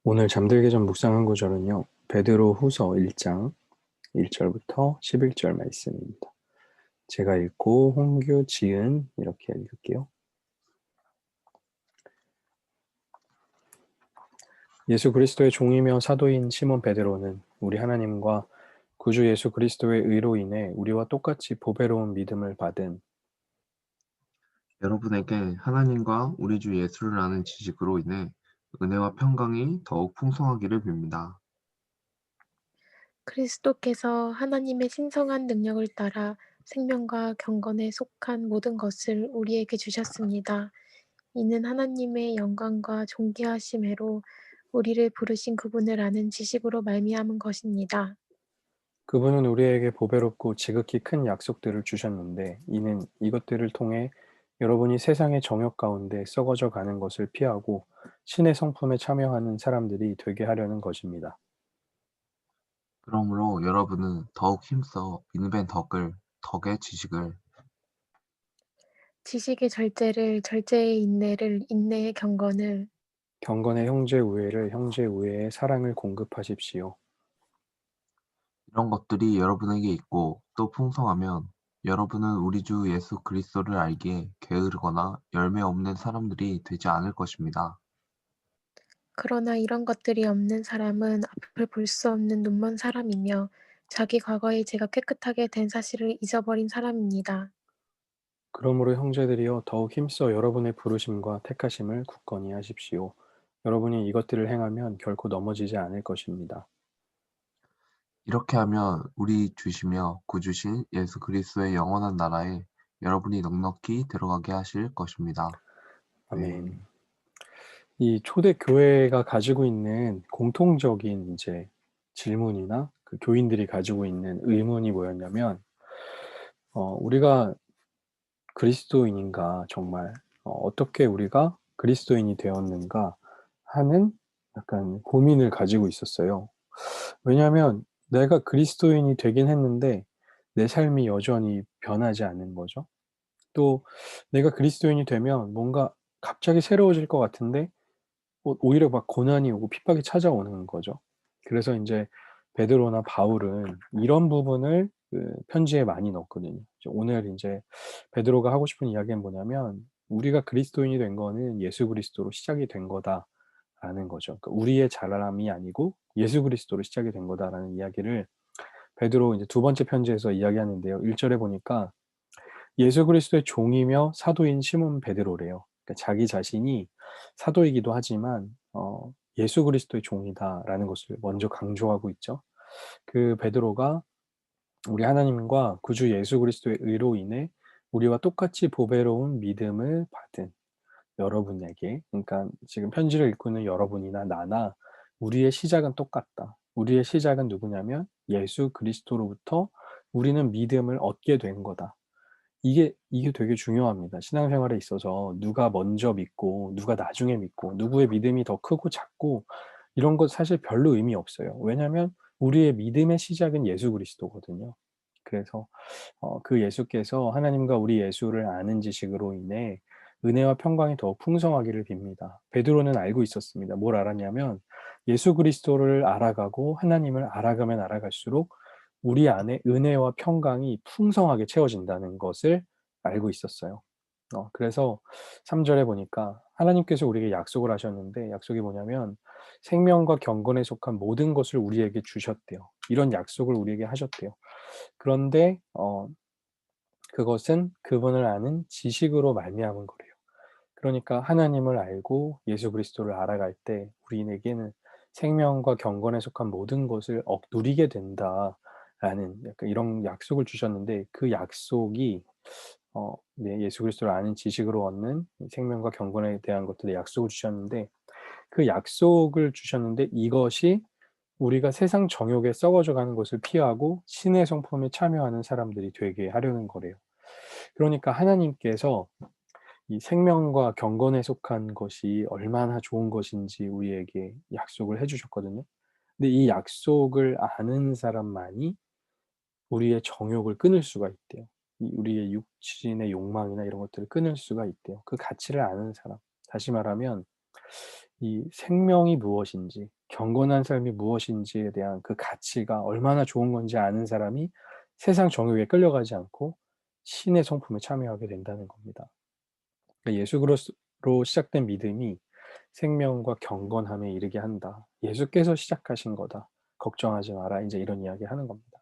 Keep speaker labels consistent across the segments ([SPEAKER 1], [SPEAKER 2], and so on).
[SPEAKER 1] 오늘 잠들기 전 묵상한 구절은요. 베드로 후서 1장 1절부터 11절 말씀입니다. 제가 읽고 홍규, 지은 이렇게 읽을게요. 예수 그리스도의 종이며 사도인 시몬 베드로는 우리 하나님과 구주 예수 그리스도의 의로 인해 우리와 똑같이 보배로운 믿음을 받은
[SPEAKER 2] 여러분에게 하나님과 우리 주 예수를 아는 지식으로 인해 은혜와 평강이 더욱 풍성하기를 빕니다.
[SPEAKER 3] 그리스도께서 하나님의 신성한 능력을 따라 생명과 경건에 속한 모든 것을 우리에게 주셨습니다. 이는 하나님의 영광과 존귀하심으로 우리를 부르신 그분을 아는 지식으로 말미암은 것입니다.
[SPEAKER 1] 그분은 우리에게 보배롭고 지극히 큰 약속들을 주셨는데 이는 이것들을 통해 여러분이 세상의 정욕 가운데 썩어져 가는 것을 피하고 신의 성품에 참여하는 사람들이 되게 하려는 것입니다.
[SPEAKER 2] 그러므로 여러분은 더욱 힘써 믿음의 덕의 지식을,
[SPEAKER 3] 지식의 절제를, 절제의 인내를, 인내의 경건을,
[SPEAKER 1] 경건의 형제 우애를 형제 우애의 사랑을 공급하십시오.
[SPEAKER 2] 이런 것들이 여러분에게 있고 또 풍성하면 여러분은 우리 주 예수 그리스도를 알기에 게으르거나 열매 없는 사람들이 되지 않을 것입니다.
[SPEAKER 3] 그러나 이런 것들이 없는 사람은 앞을 볼 수 없는 눈먼 사람이며 자기 과거의 죄가 깨끗하게 된 사실을 잊어버린 사람입니다.
[SPEAKER 1] 그러므로 형제들이여 더욱 힘써 여러분의 부르심과 택하심을 굳건히 하십시오. 여러분이 이것들을 행하면 결코 넘어지지 않을 것입니다.
[SPEAKER 2] 이렇게 하면 우리 주시며 구주신 예수 그리스도의 영원한 나라에 여러분이 넉넉히 들어가게 하실 것입니다.
[SPEAKER 1] 아멘.
[SPEAKER 2] 아멘.
[SPEAKER 1] 이 초대 교회가 가지고 있는 공통적인 이제 질문이나 그 교인들이 가지고 있는 의문이 뭐였냐면, 우리가 그리스도인인가, 정말, 어떻게 우리가 그리스도인이 되었는가 하는 약간 고민을 가지고 있었어요. 왜냐하면 내가 그리스도인이 되긴 했는데 내 삶이 여전히 변하지 않는 거죠. 또 내가 그리스도인이 되면 뭔가 갑자기 새로워질 것 같은데 오히려 막 고난이 오고 핍박이 찾아오는 거죠. 그래서 인제 베드로나 바울은 이런 부분을 그 편지에 많이 넣었거든요. 이제 오늘 인제 베드로가 하고 싶은 이야기는 뭐냐면 "우리가 그리스도인이 된 거는 예수 그리스도로 시작이 된 거다."라는 거죠. 그러니까 우리의 잘남이 아니고 예수 그리스도로 시작이 된 거다라는 이야기를 베드로 이제 두 번째 편지에서 이야기하는데요. 1 절에 보니까 예수 그리스도의 종이며 사도인 시몬 베드로래요. 그러니까 자기 자신이 사도이기도 하지만 "예수 그리스도의 종이다."라는 것을 먼저 강조하고 있죠. 그 베드로가 우리 하나님과 구주 예수 그리스도의 의로 인해 우리와 똑같이 보배로운 믿음을 받은 여러분에게, 그러니까 지금 편지를 읽고 있는 여러분이나 나나 우리의 시작은 똑같다. 우리의 시작은 누구냐면 예수 그리스도로부터 우리는 믿음을 얻게 된 거다. 이게 되게 중요합니다. 신앙생활에 있어서 누가 먼저 믿고 누가 나중에 믿고 누구의 믿음이 더 크고 작고 이런 것 사실 별로 의미 없어요. 왜냐하면 우리의 믿음의 시작은 예수 그리스도거든요. 그래서 그 예수께서 하나님과 우리 예수를 아는 지식으로 인해 은혜와 평강이 더욱 풍성하기를 빕니다. 베드로는 알고 있었습니다. 뭘 알았냐면 예수 그리스도를 알아가고 하나님을 알아가면 알아갈수록 우리 안에 은혜와 평강이 풍성하게 채워진다는 것을 알고 있었어요. 그래서 3 절에 보니까 하나님께서 우리에게 약속을 하셨는데 약속이 뭐냐면 생명과 경건에 속한 모든 것을 우리에게 주셨대요. 이런 약속을 우리에게 하셨대요. 그런데 그것은 그분을 아는 지식으로 말미암은 거래요. 그러니까 하나님을 알고 예수 그리스도를 알아갈 때 우리에게는 생명과 경건에 속한 모든 것을 누리게 된다라는 약간 이런 약속을 주셨는데 그 약속이 네, 예수 그리스도를 아는 지식으로 얻는 생명과 경건에 대한 것들의 약속을 주셨는데 그 약속을 주셨는데 이것이 우리가 세상 정욕에 썩어져 가는 것을 피하고 신의 성품에 참여하는 사람들이 되게 하려는 거래요. 그러니까 하나님께서 이 생명과 경건에 속한 것이 얼마나 좋은 것인지 우리에게 약속을 해 주셨거든요. 근데 이 약속을 아는 사람만이 우리의 정욕을 끊을 수가 있대요. 우리의 육신의 욕망이나 이런 것들을 끊을 수가 있대요. 그 가치를 아는 사람. 다시 말하면 이 생명이 무엇인지, 경건한 삶이 무엇인지에 대한 그 가치가 얼마나 좋은 건지 아는 사람이 세상 정욕에 끌려가지 않고 신의 성품에 참여하게 된다는 겁니다. 그러니까 예수 그리스도로 시작된 믿음이 생명과 경건함에 이르게 한다. 예수께서 시작하신 거다. 걱정하지 마라. 이제 이런 이야기 하는 겁니다.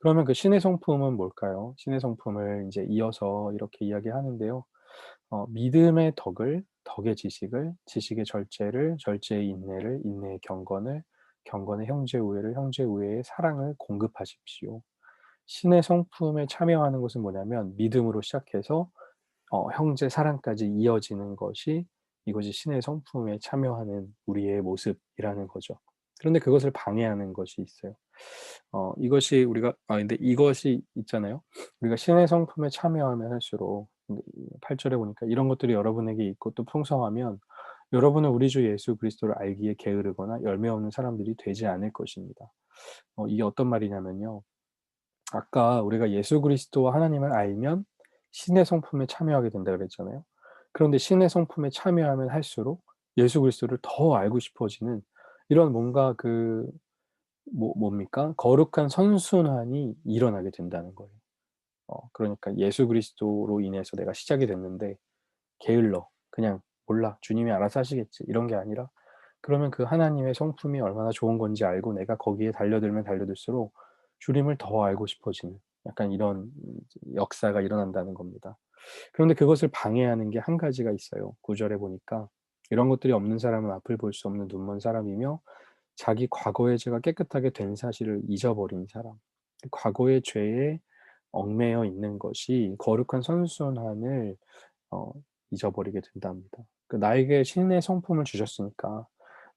[SPEAKER 1] 그러면 그 신의 성품은 뭘까요? 신의 성품을 이제 이어서 이렇게 이야기하는데요. 믿음의 덕을, 덕의 지식을, 지식의 절제를, 절제의 인내를, 인내의 경건을, 경건의 형제 우애를, 형제 우애의 사랑을 공급하십시오. 신의 성품에 참여하는 것은 뭐냐면 믿음으로 시작해서 형제 사랑까지 이어지는 것이 이것이 신의 성품에 참여하는 우리의 모습이라는 거죠. 그런데 그것을 방해하는 것이 있어요. 이것이 우리가 근데 이것이 있잖아요. 우리가 신의 성품에 참여하면 할수록 8절에 보니까 이런 것들이 여러분에게 있고 또 풍성하면 여러분은 우리 주 예수 그리스도를 알기에 게으르거나 열매 없는 사람들이 되지 않을 것입니다. 이게 어떤 말이냐면요. 아까 우리가 예수 그리스도와 하나님을 알면 신의 성품에 참여하게 된다 그랬잖아요. 그런데 신의 성품에 참여하면 할수록 예수 그리스도를 더 알고 싶어지는 이런 뭔가 뭡니까? 거룩한 선순환이 일어나게 된다는 거예요. 그러니까 예수 그리스도로 인해서 내가 시작이 됐는데 게을러. 그냥 몰라. 주님이 알아서 하시겠지. 이런 게 아니라 그러면 그 하나님의 성품이 얼마나 좋은 건지 알고 내가 거기에 달려들면 달려들수록 주님을 더 알고 싶어지는 약간 이런 역사가 일어난다는 겁니다. 그런데 그것을 방해하는 게 한 가지가 있어요. 9절에 보니까 이런 것들이 없는 사람은 앞을 볼 수 없는 눈먼 사람이며 자기 과거의 죄가 깨끗하게 된 사실을 잊어버린 사람. 과거의 죄에 얽매여 있는 것이 거룩한 선순환을 어 잊어버리게 된답니다. 나에게 신의 성품을 주셨으니까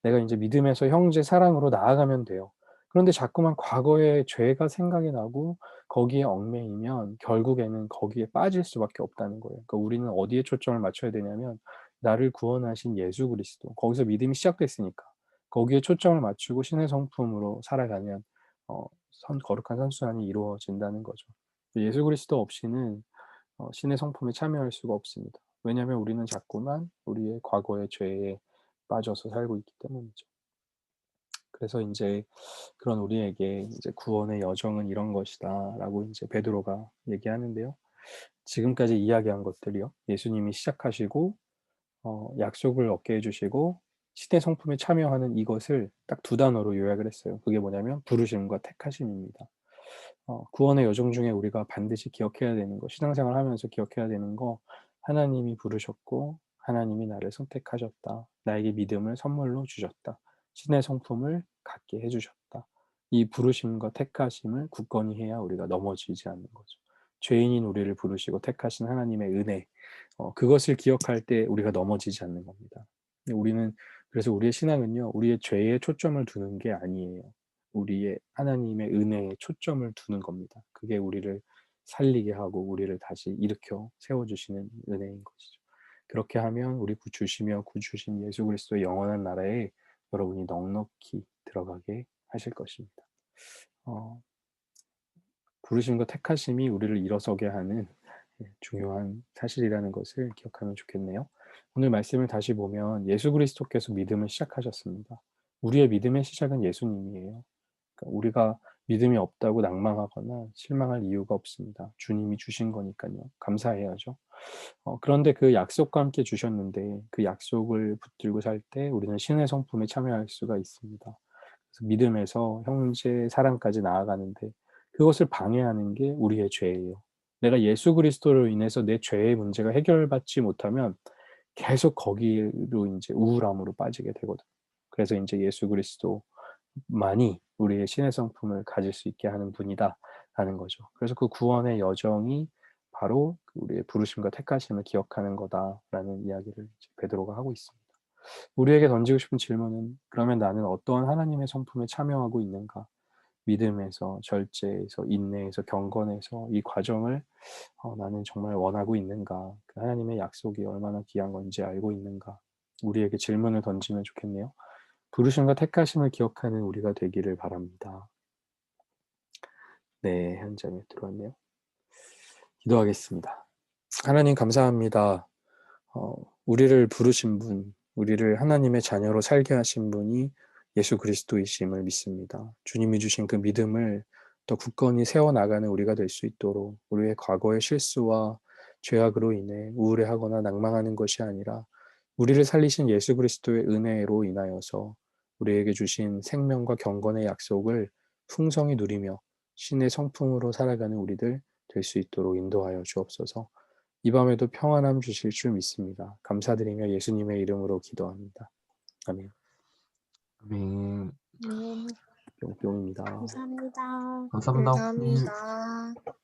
[SPEAKER 1] 내가 이제 믿음에서 형제 사랑으로 나아가면 돼요. 그런데 자꾸만 과거의 죄가 생각이 나고 거기에 얽매이면 결국에는 거기에 빠질 수밖에 없다는 거예요. 그러니까 우리는 어디에 초점을 맞춰야 되냐면 나를 구원하신 예수 그리스도. 거기서 믿음이 시작됐으니까 거기에 초점을 맞추고 신의 성품으로 살아가면 거룩한 선순환이 이루어진다는 거죠. 예수 그리스도 없이는 신의 성품에 참여할 수가 없습니다. 왜냐하면 우리는 자꾸만 우리의 과거의 죄에 빠져서 살고 있기 때문이죠. 그래서 인제 그런 우리에게 이제 구원의 여정은 이런 것이다라고 이제 베드로가 얘기하는데요. 지금까지 이야기한 것들이요. 예수님이 시작하시고 약속을 얻게 해 주시고 신의 성품에 참여하는 이것을 딱 두 단어로 요약을 했어요. 그게 뭐냐면 부르심과 택하심입니다. 구원의 여정 중에 우리가 반드시 기억해야 되는 거, 신앙생활 하면서 기억해야 되는 거, 하나님이 부르셨고, 하나님이 나를 선택하셨다. 나에게 믿음을 선물로 주셨다. 신의 성품을 갖게 해주셨다. 이 부르심과 택하심을 굳건히 해야 우리가 넘어지지 않는 거죠. 죄인인 우리를 부르시고 택하신 하나님의 은혜, 그것을 기억할 때 우리가 넘어지지 않는 겁니다. 그래서 우리의 신앙은요, 우리의 죄에 초점을 두는 게 아니에요. 우리의 하나님의 은혜에 초점을 두는 겁니다. 그게 우리를 살리게 하고 우리를 다시 일으켜 세워주시는 은혜인 것이죠. 그렇게 하면 우리 주시며 구주신 예수 그리스도의 영원한 나라에 여러분이 넉넉히 들어가게 하실 것입니다. 부르심과 택하심이 우리를 일어서게 하는 중요한 사실이라는 것을 기억하면 좋겠네요. 오늘 말씀을 다시 보면 예수 그리스도께서 믿음을 시작하셨습니다. 우리의 믿음의 시작은 예수님이에요. 그러니까 우리가 믿음이 없다고 낭망하거나 실망할 이유가 없습니다. 주님이 주신 거니까요. 감사해야죠. 그런데 그 약속과 함께 주셨는데 그 약속을 붙들고 살 때 우리는 신의 성품에 참여할 수가 있습니다. 그래서 믿음에서 형제 사랑까지 나아가는데 그것을 방해하는 게 우리의 죄예요. 내가 예수 그리스도로 인해서 내 죄의 문제가 해결받지 못하면 계속 거기로 이제 우울함으로 빠지게 되거든요. 그래서 이제 예수 그리스도만이 우리의 신의 성품을 가질 수 있게 하는 분이다라는 거죠. 그래서 그 구원의 여정이 바로 우리의 부르심과 택하심을 기억하는 거다라는 이야기를 베드로가 하고 있습니다. 우리에게 던지고 싶은 질문은 그러면 나는 어떠한 하나님의 성품에 참여하고 있는가? 믿음에서, 절제에서, 인내에서, 경건에서 이 과정을 나는 정말 원하고 있는가? 그 하나님의 약속이 얼마나 귀한 건지 알고 있는가? 우리에게 질문을 던지면 좋겠네요. 부르심과 택하심을 기억하는 우리가 되기를 바랍니다. 네, 현장에 들어왔네요. 기도하겠습니다. 하나님 감사합니다. 우리를 부르신 분, 우리를 하나님의 자녀로 살게 하신 분이 예수 그리스도이심을 믿습니다. 주님이 주신 그 믿음을 더 굳건히 세워나가는 우리가 될 수 있도록 우리의 과거의 실수와 죄악으로 인해 우울해하거나 낭망하는 것이 아니라 우리를 살리신 예수 그리스도의 은혜로 인하여서 우리에게 주신 생명과 경건의 약속을 풍성히 누리며 신의 성품으로 살아가는 우리들 될 수 있도록 인도하여 주옵소서. 이 밤에도 평안함 주실 줄 믿습니다. 감사드리며 예수님의 이름으로 기도합니다. 아멘.
[SPEAKER 2] 아멘.
[SPEAKER 3] 네,
[SPEAKER 1] 뿅뿅입니다.
[SPEAKER 3] 감사합니다.
[SPEAKER 2] 감사합니다, 호프님.
[SPEAKER 4] 감사합니다.